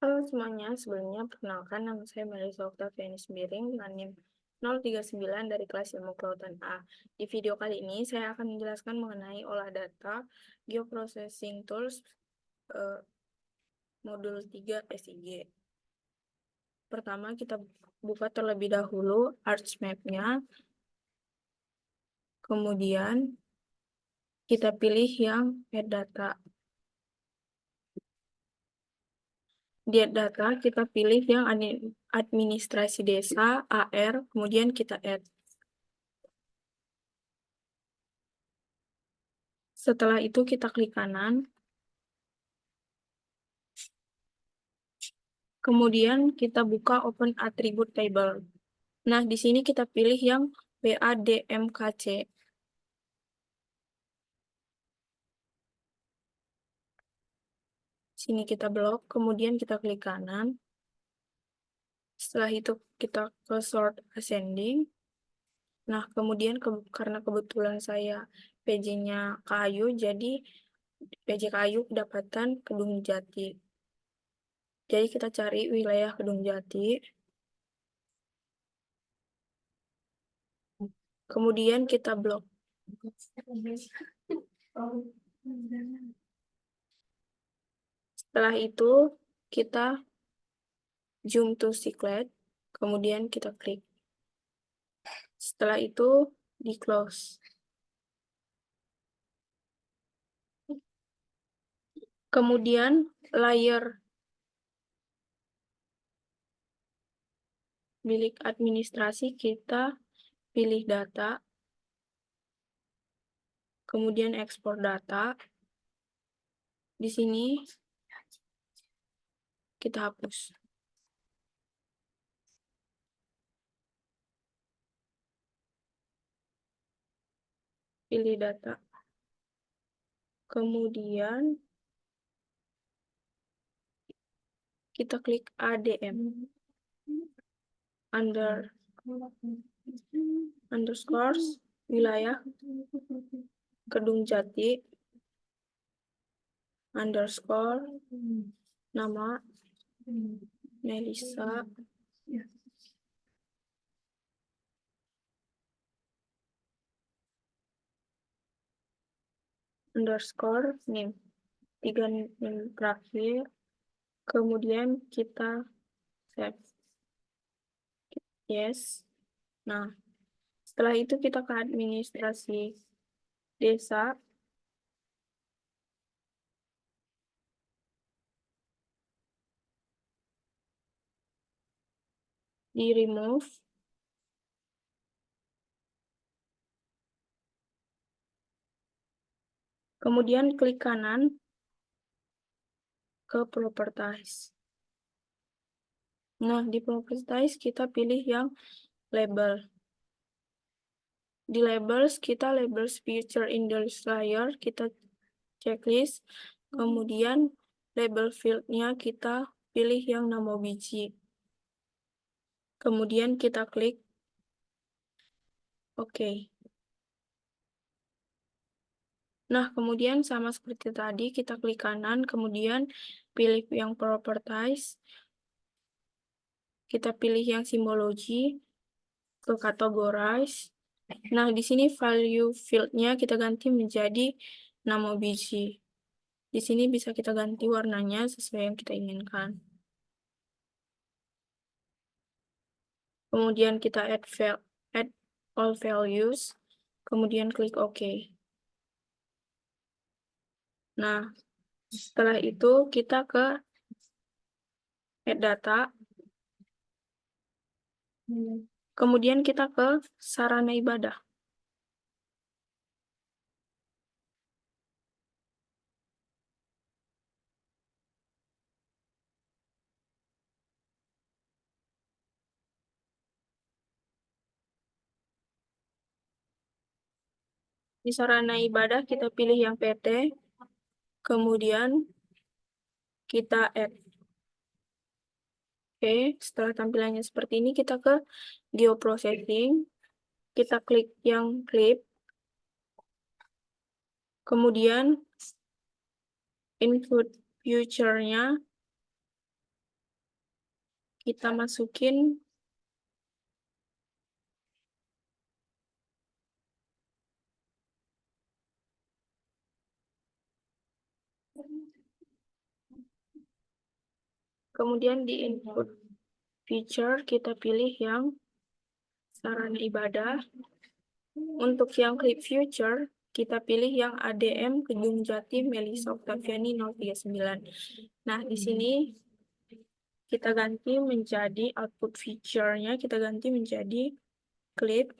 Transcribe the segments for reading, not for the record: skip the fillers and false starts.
Halo semuanya, sebelumnya perkenalkan nama saya Melisa Oktaviani Sembiring dengan NIM 039 dari kelas Ilmu Kelautan A. Di video kali ini saya akan menjelaskan mengenai olah data Geoprocessing Tools modul 3 SIG. Pertama kita buka terlebih dahulu ArcMap-nya, kemudian kita pilih yang Add Data. Di Add Data kita pilih yang administrasi desa, AR, kemudian kita add. Setelah itu kita klik kanan. Kemudian kita buka Open Attribute Table. Nah, di sini kita pilih yang PADMKC. Sini kita blok, kemudian kita klik kanan. Setelah itu kita ke Sort Ascending. Nah, kemudian karena kebetulan saya PJ-nya kayu, jadi PJ kayu kedapatan Kedung Jati. Jadi kita cari wilayah Kedung Jati. Kemudian kita blok. Setelah itu kita zoom to Cyclade, kemudian kita klik. Setelah itu di close. Kemudian layer milik administrasi kita pilih data, kemudian ekspor data. Di sini kita hapus. Pilih data. Kemudian kita klik ADM. Underscores wilayah Kedung Jati underscore nama Melisa underscore name. 3 name terakhir. Kemudian kita save. Yes. Nah, setelah itu kita ke administrasi desa. Di remove. Kemudian klik kanan ke properties. Nah, di properties kita pilih yang label. Di labels, kita labels feature in the layer, kita checklist. Kemudian label field-nya kita pilih yang nama biji. Kemudian kita klik OK. Nah, kemudian sama seperti tadi, kita klik kanan, kemudian pilih yang properties. Kita pilih yang simbology, ke categorize. Nah, di sini value field-nya kita ganti menjadi nama biji. Di sini bisa kita ganti warnanya sesuai yang kita inginkan. Kemudian kita add all values, kemudian klik OK. Nah, setelah itu kita ke add data, kemudian kita ke sarana ibadah. Di sarana ibadah kita pilih yang PT, kemudian kita add. Oke, setelah tampilannya seperti ini, kita ke Geoprocessing, kita klik yang clip, kemudian input future-nya kita masukin kemudian di input feature kita pilih yang sarana ibadah. Untuk yang clip future, kita pilih yang ADM Kedung Jati Melisa Oktaviani 039. Nah, di sini kita ganti menjadi output feature-nya, kita ganti menjadi clip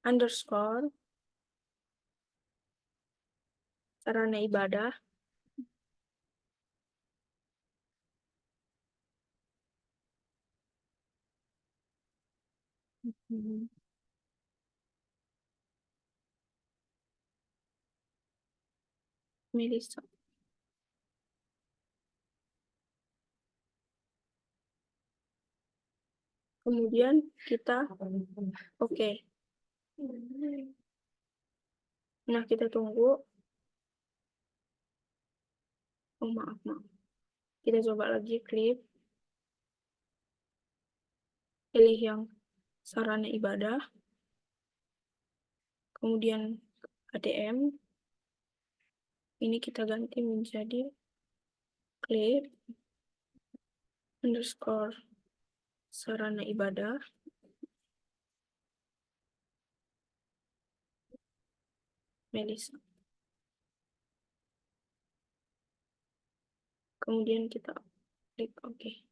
underscore sarana ibadah Melisa. Kemudian kita oke. Nah, kita tunggu. Oh, maaf. Kita coba lagi klip. Pilih yang sarana ibadah. Kemudian ADM. Ini kita ganti menjadi klip underscore sarana ibadah. Melisa. Kemudian kita klik OK.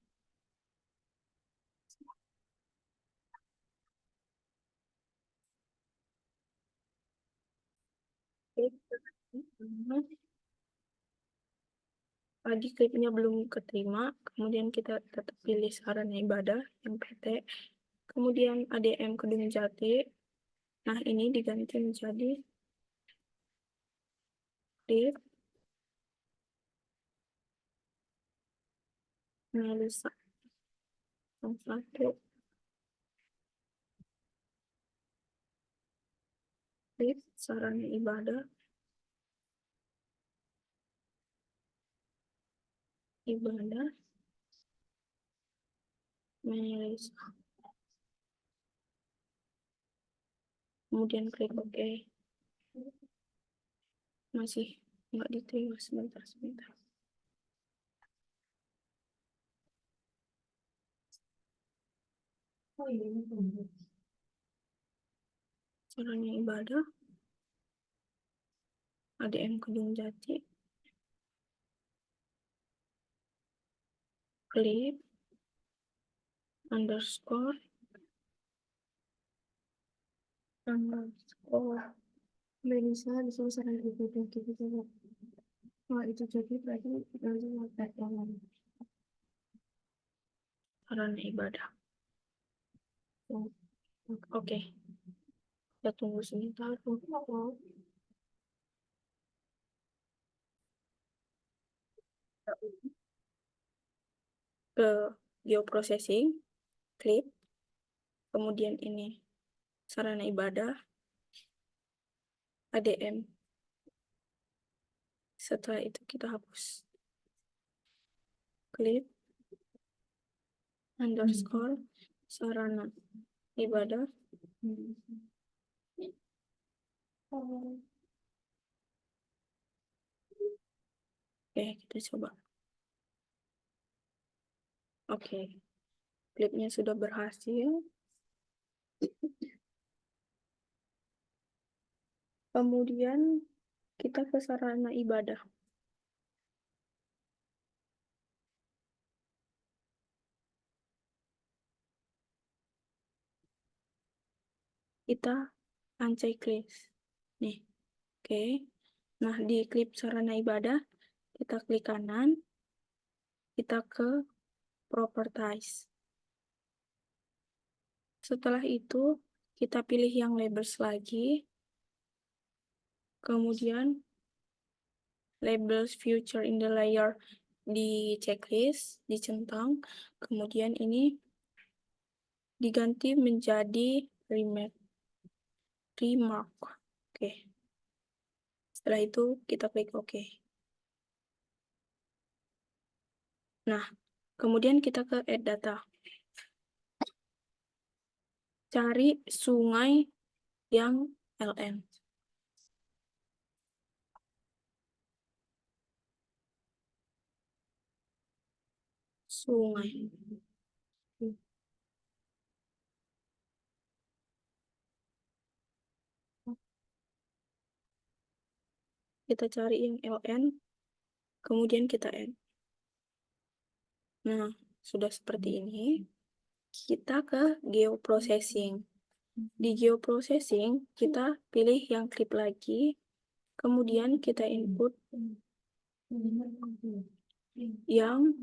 Tadi klipnya belum keterima, kemudian kita tetap pilih sarana ibadah yang PT, kemudian ADM Kedung Jati. Nah, ini diganti menjadi klip Melisa yang satu, klip sarana ibadah Melisa. Kemudian klik OK. Masih nggak diterima, sebentar. Sarana ibadah ADM Kedung Jati, klip underscore Melisa. Di sini sarana ibadah kita coba. Wah, itu jadi berarti nanti ada yang sarana ibadah. Oke. Kita tunggu sebentar. Ke geoprocessing, klip, kemudian ini sarana ibadah, ADM. Setelah itu kita hapus. Klip, underscore, sarana ibadah. Oke, kita coba. Oke, klipnya sudah berhasil. Kemudian kita ke sarana ibadah. Kita unchecklist. Nih, oke. Nah, di klip sarana ibadah, kita klik kanan, kita ke properties. Setelah itu, kita pilih yang labels lagi. Kemudian, labels future in the layer di checklist, dicentang. Kemudian ini diganti menjadi remark. Oke. Setelah itu, kita klik OK. Nah, kemudian kita ke add data. Cari sungai yang LN. Sungai. Kita cari yang LN, kemudian kita add. Nah, sudah seperti ini. Kita ke geoprocessing. Di geoprocessing, kita pilih yang clip lagi, kemudian kita input yang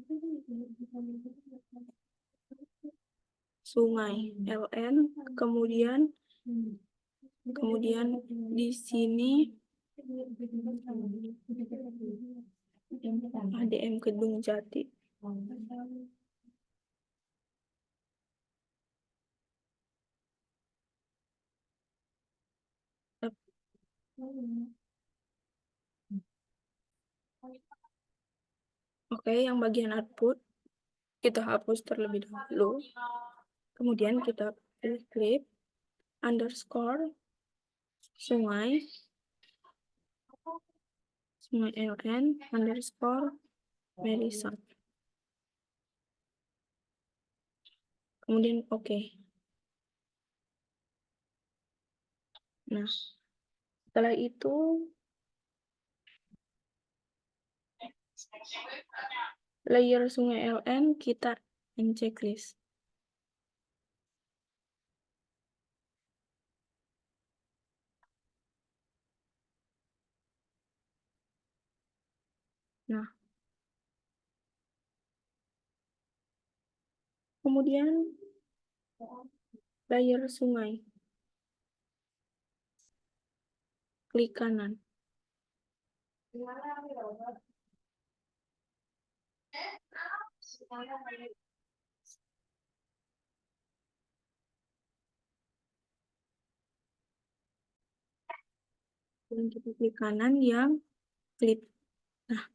sungai LN, kemudian di sini ADM Kedung Jati. Oke, yang bagian output kita hapus terlebih dahulu. Kemudian kita pilih clip underscore sungai LN underscore Melisa. Kemudian oke. Nah, setelah itu layer sungai LN kita checklist. Nah, kemudian layer sungai. Klik kanan. Dan kita klik kanan yang clip. Nah,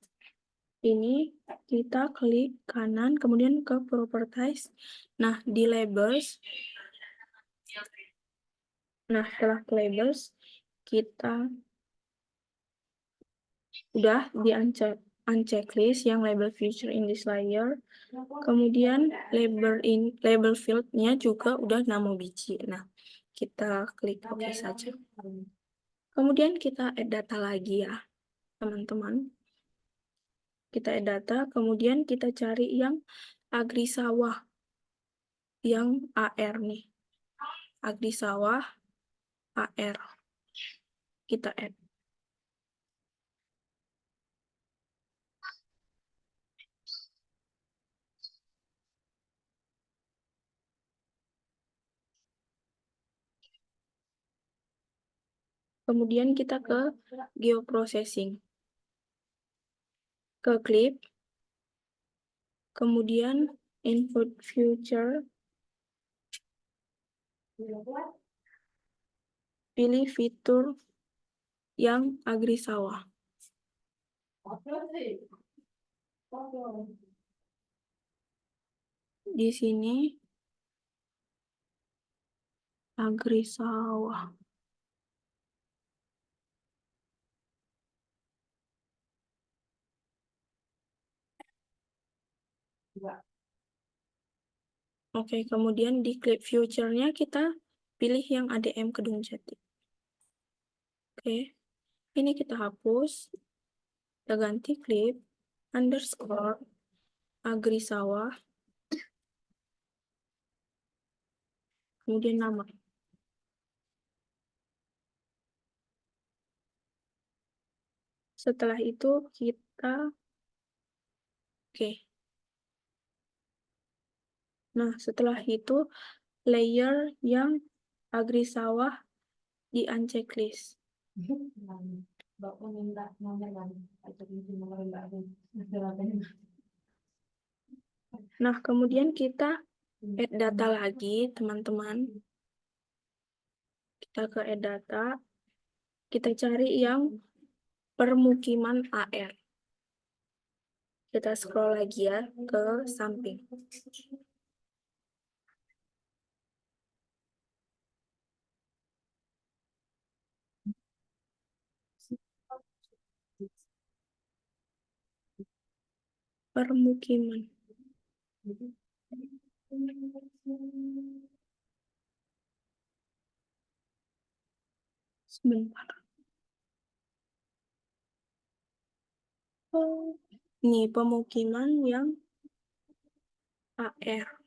ini kita klik kanan, kemudian ke properties. Nah, di labels. Nah, setelah ke labels, kita udah di unchecklist yang label feature in this layer. Kemudian label field-nya juga udah nama biji. Nah, kita klik OK saja. Kemudian kita add data lagi ya, teman-teman. Kita add data, kemudian kita cari yang agri sawah, yang AR nih. Agri sawah, AR. Kita add. Kemudian kita ke geoprocessing. Ke clip, kemudian input future, pilih fitur yang agri sawah. Di sini agri sawah. Oke, kemudian di clip future-nya kita pilih yang ADM Kedung Jati. Oke, ini kita hapus. Kita ganti clip underscore agri sawah. Kemudian nama. Setelah itu kita oke. Nah, setelah itu layer yang agri sawah di unchecklist. Nah, kemudian kita add data lagi, teman-teman. Kita ke add data. Kita cari yang permukiman AR. Kita scroll lagi ya ke samping. Permukiman. Sebentar. Oh, ini pemukiman yang AR.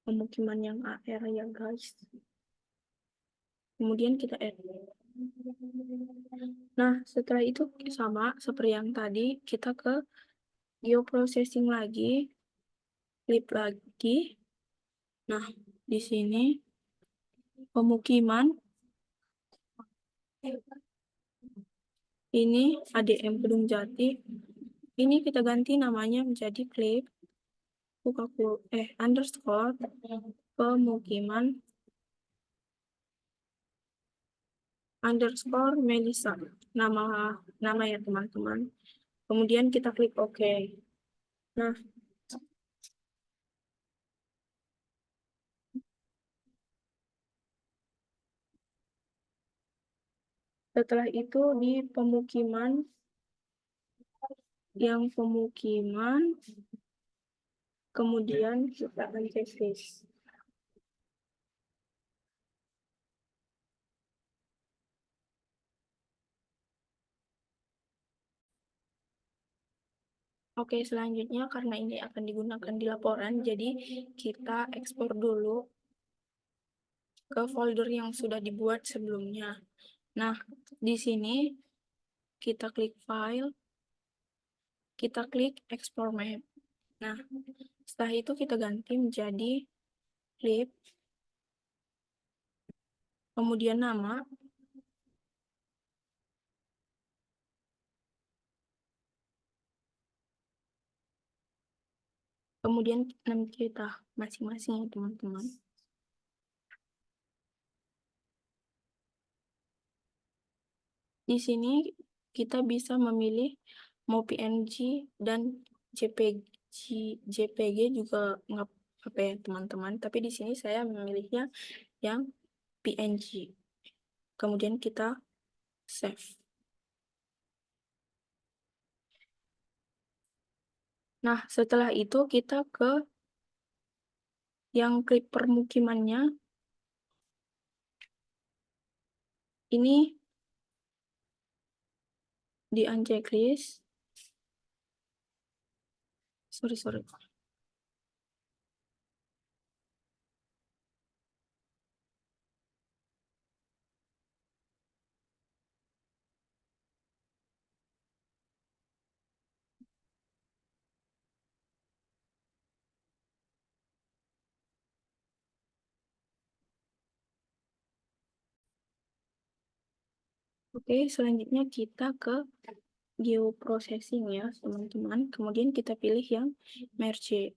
Pemukiman yang AR ya guys. Kemudian kita add. Nah, setelah itu sama seperti yang tadi, kita ke geoprocessing lagi, klik lagi. Nah, di sini pemukiman ini ADM Kedung Jati. Ini kita ganti namanya menjadi klik underscore pemukiman underscore Melisa. Nama ya teman-teman. Kemudian kita klik OK. Nah, setelah itu di pemukiman kemudian kita unchecklist. Oke, selanjutnya karena ini akan digunakan di laporan, jadi kita ekspor dulu ke folder yang sudah dibuat sebelumnya. Nah, di sini kita klik file, kita klik export map. Nah, setelah itu kita ganti menjadi clip, kemudian nama, kemudian nama kita masing-masing ya teman-teman. Di sini kita bisa memilih mau PNG dan JPG juga nggak apa ya teman-teman. Tapi di sini saya memilihnya yang PNG. Kemudian kita save. Nah, setelah itu kita ke yang klik permukimannya. Ini di unchecklist. Sorry. Oke, selanjutnya kita ke geoprocessing ya, teman-teman. Kemudian kita pilih yang merge.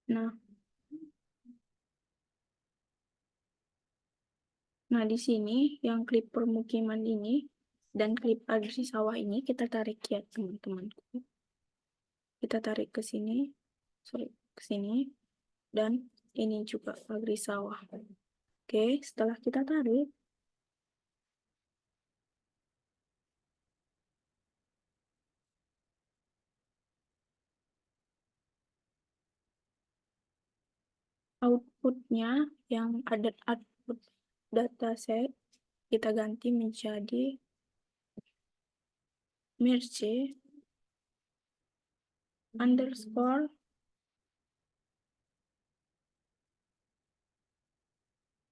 Nah, di sini yang klip permukiman ini dan klip agresi sawah ini kita tarik ya, teman-temanku. Kita tarik ke sini, ke sini, dan ini juga agresi sawah. Oke, setelah kita tarik, outputnya yang ada output dataset kita ganti menjadi merge underscore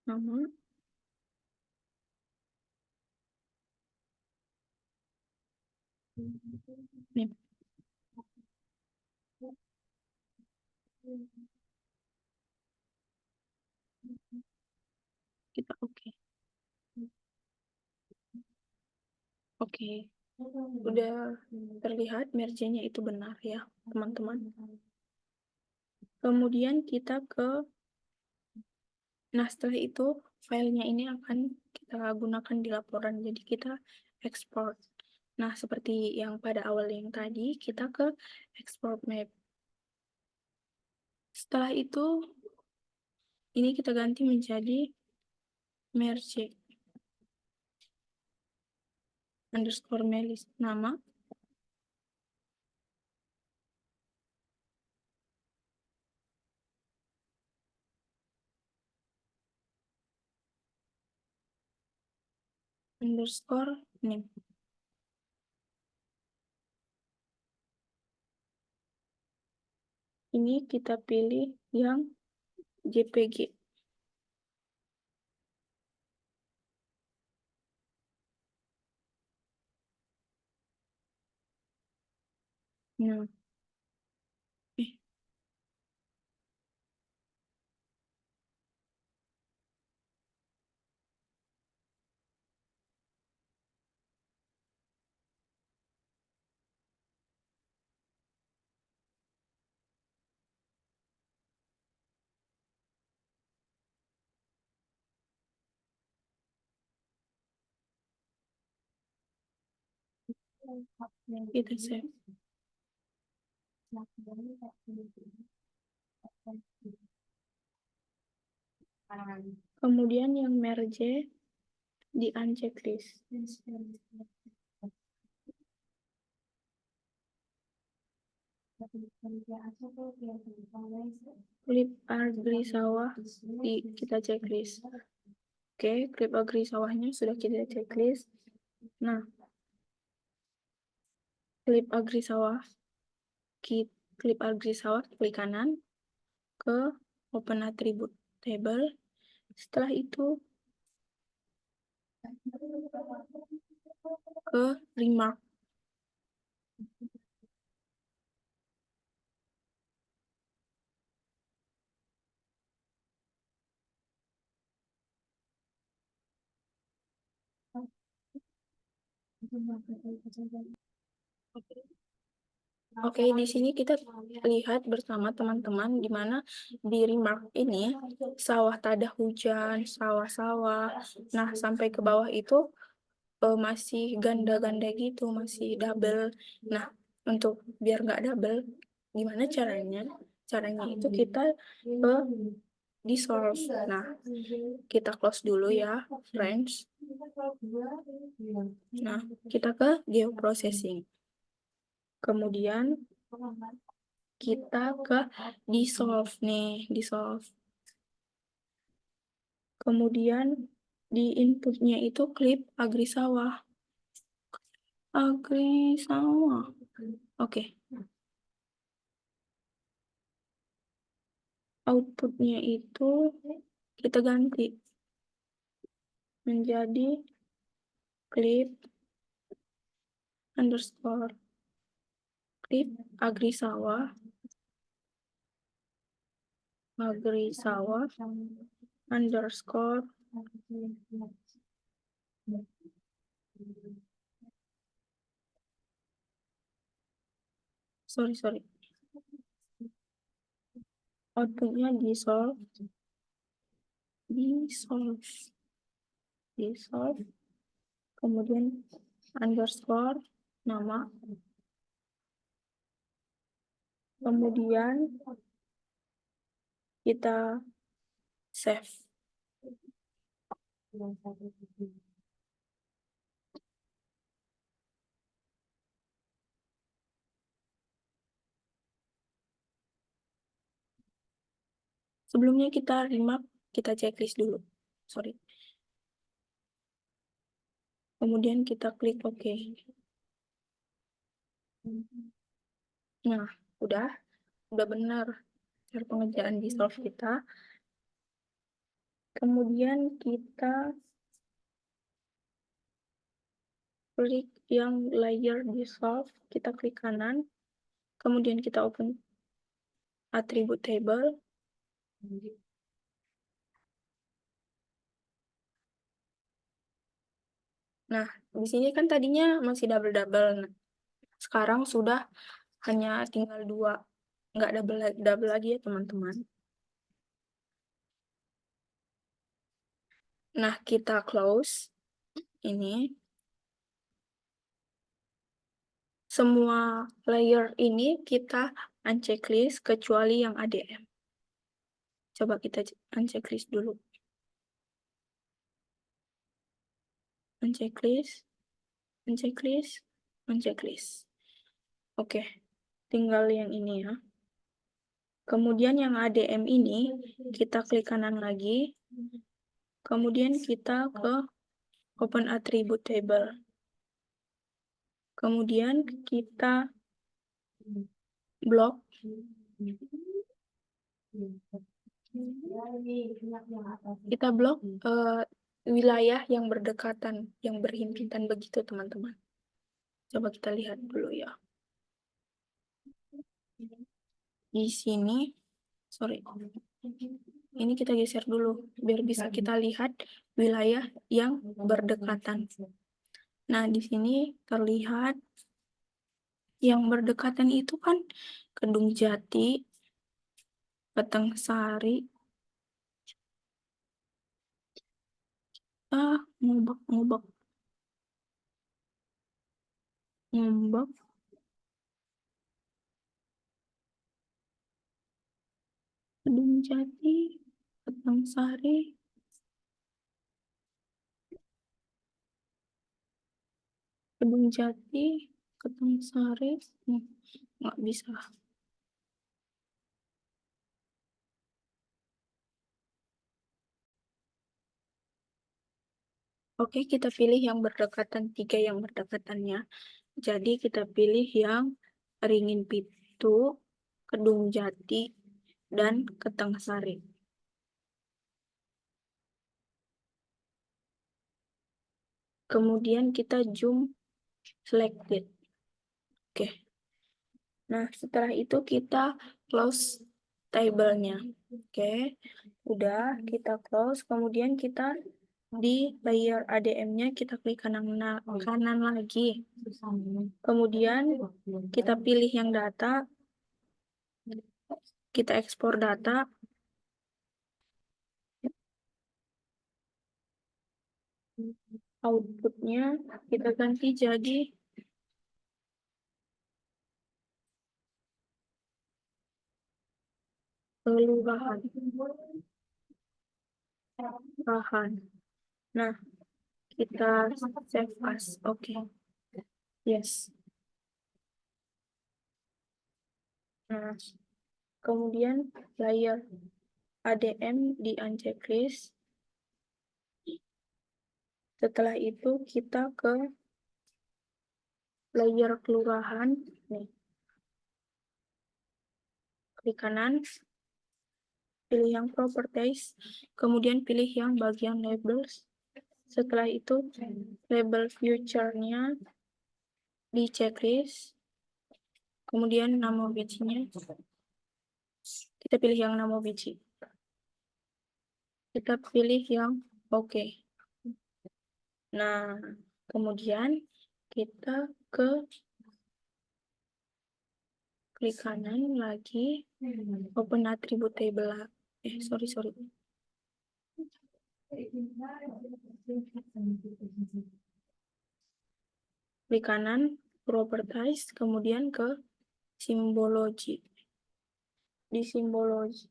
nama nih. Kita oke. Udah terlihat merge-nya itu benar ya, teman-teman. Kemudian kita ke, nah setelah itu filenya ini akan kita gunakan di laporan, jadi kita export. Nah, seperti yang pada awal yang tadi, kita ke export map. Setelah itu, ini kita ganti menjadi merge underscore melis nama. Underscore name. Ini kita pilih yang JPG. Nah, kita save. Kemudian yang merge di unchecklist. Klip agri sawah kita checklist. Oke, klip agri sawahnya sudah kita checklist. Nah, klip agri sawah, klik kanan ke open attribute table. Setelah itu ke remark. Oke, di sini kita lihat bersama teman-teman di mana di remark ini sawah tada hujan, sawah-sawah. Nah, sampai ke bawah itu masih ganda-ganda gitu, masih double. Nah, untuk biar nggak double, gimana caranya? Caranya itu kita dissolve. Nah, kita close dulu ya, friends. Nah, kita ke geoprocessing. Kemudian kita ke dissolve nih, dissolve. Kemudian di inputnya itu klip agri sawah. Agri sawah. Oke. Outputnya itu kita ganti menjadi klip underscore klip agri sawah underscore sorry outputnya dissolve kemudian underscore nama, kemudian kita save. Sebelumnya kita remark, kita checklist dulu. Sorry. Kemudian kita klik OK. Nah, udah benar cara pengerjaan dissolve kita. Kemudian kita klik yang layer dissolve, kita klik kanan. Kemudian kita open attribute table. Nah, di sini kan tadinya masih double-double. Nah, sekarang sudah hanya tinggal 2. Nggak double lagi ya, teman-teman. Nah, kita close ini. Semua layer ini kita unchecklist kecuali yang ADM. Coba kita unchecklist dulu. Unchecklist, unchecklist, unchecklist. Oke, tinggal yang ini ya. Kemudian yang ADM ini, kita klik kanan lagi. Kemudian kita ke Open Attribute Table. Kemudian kita blok. Kita blok wilayah yang berdekatan, yang berhimpitan begitu, teman-teman. Coba kita lihat dulu ya. Di sini, sorry, ini kita geser dulu, biar bisa kita lihat wilayah yang berdekatan. Nah, di sini terlihat yang berdekatan itu kan Kedung Jati, Petangsari, Ngubek, Kedung Jati, Petangsari, Kedung Jati, Petangsari, nggak bisa. Oke, kita pilih yang berdekatan, 3 yang berdekatannya. Jadi kita pilih yang Ringin Pitu, Kedung Jati, dan Ketangsari. Kemudian kita zoom selected. Oke. Nah, setelah itu kita close table-nya. Oke. Udah, kita close. Kemudian kita di layer ADM-nya kita klik kanan lagi. Kemudian kita pilih yang data. Kita ekspor data. Outputnya kita ganti jadi kelurahan. Nah, kita save as. Oke. Yes. Nah, kemudian layer ADM di unchecklist. Setelah itu kita ke layer kelurahan. Nih. Klik kanan. Pilih yang properties. Kemudian pilih yang bagian labels. Setelah itu label future-nya di checklist. Kemudian nama biji-nya. Kita pilih yang nama biji. Kita pilih yang oke. Nah, kemudian kita ke klik kanan lagi, open attribute table. Sorry. Klik kanan, properties, kemudian ke simbologi. Di simbologi,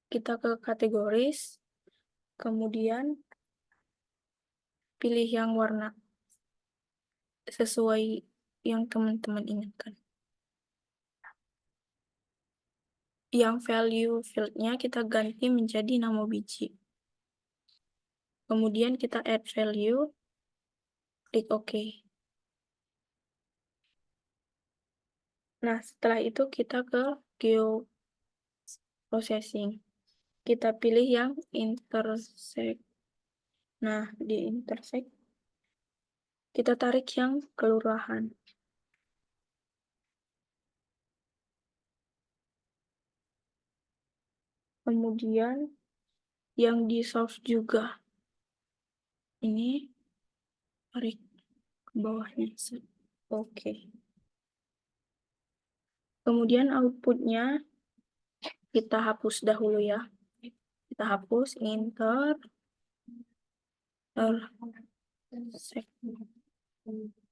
kita ke kategoris, kemudian pilih yang warna sesuai yang teman-teman inginkan. Yang value field-nya kita ganti menjadi nama biji. Kemudian kita add value, klik OK. Nah, setelah itu kita ke geoprocessing. Kita pilih yang intersect. Nah, di intersect, kita tarik yang kelurahan. Kemudian yang di source juga. Ini tarik ke bawahnya. Oke. Kemudian outputnya kita hapus dahulu ya. Kita hapus, enter.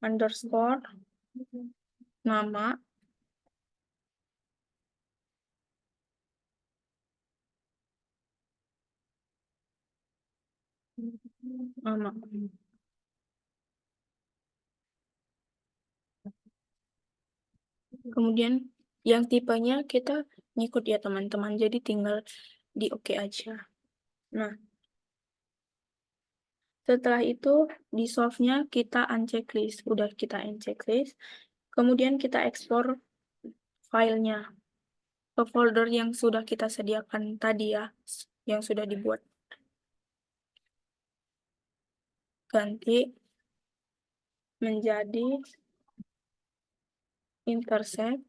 underscore nama nama. Kemudian yang tipenya kita ngikut ya teman-teman, jadi tinggal di oke aja. Nah, setelah itu di solve-nya kita unchecklist. Udah kita unchecklist, kemudian kita ekspor filenya ke folder yang sudah kita sediakan tadi ya, yang sudah dibuat. Ganti menjadi intercept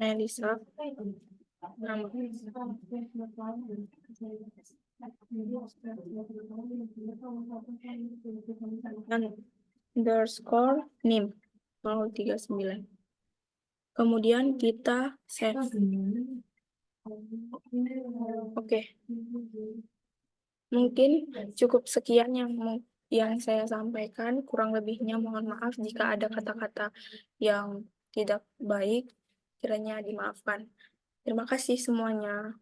Melisa nama underscore nim 039. Kemudian kita save. Oke. Mungkin cukup sekian yang saya sampaikan. Kurang lebihnya mohon maaf jika ada kata-kata yang tidak baik, kiranya dimaafkan. Terima kasih semuanya.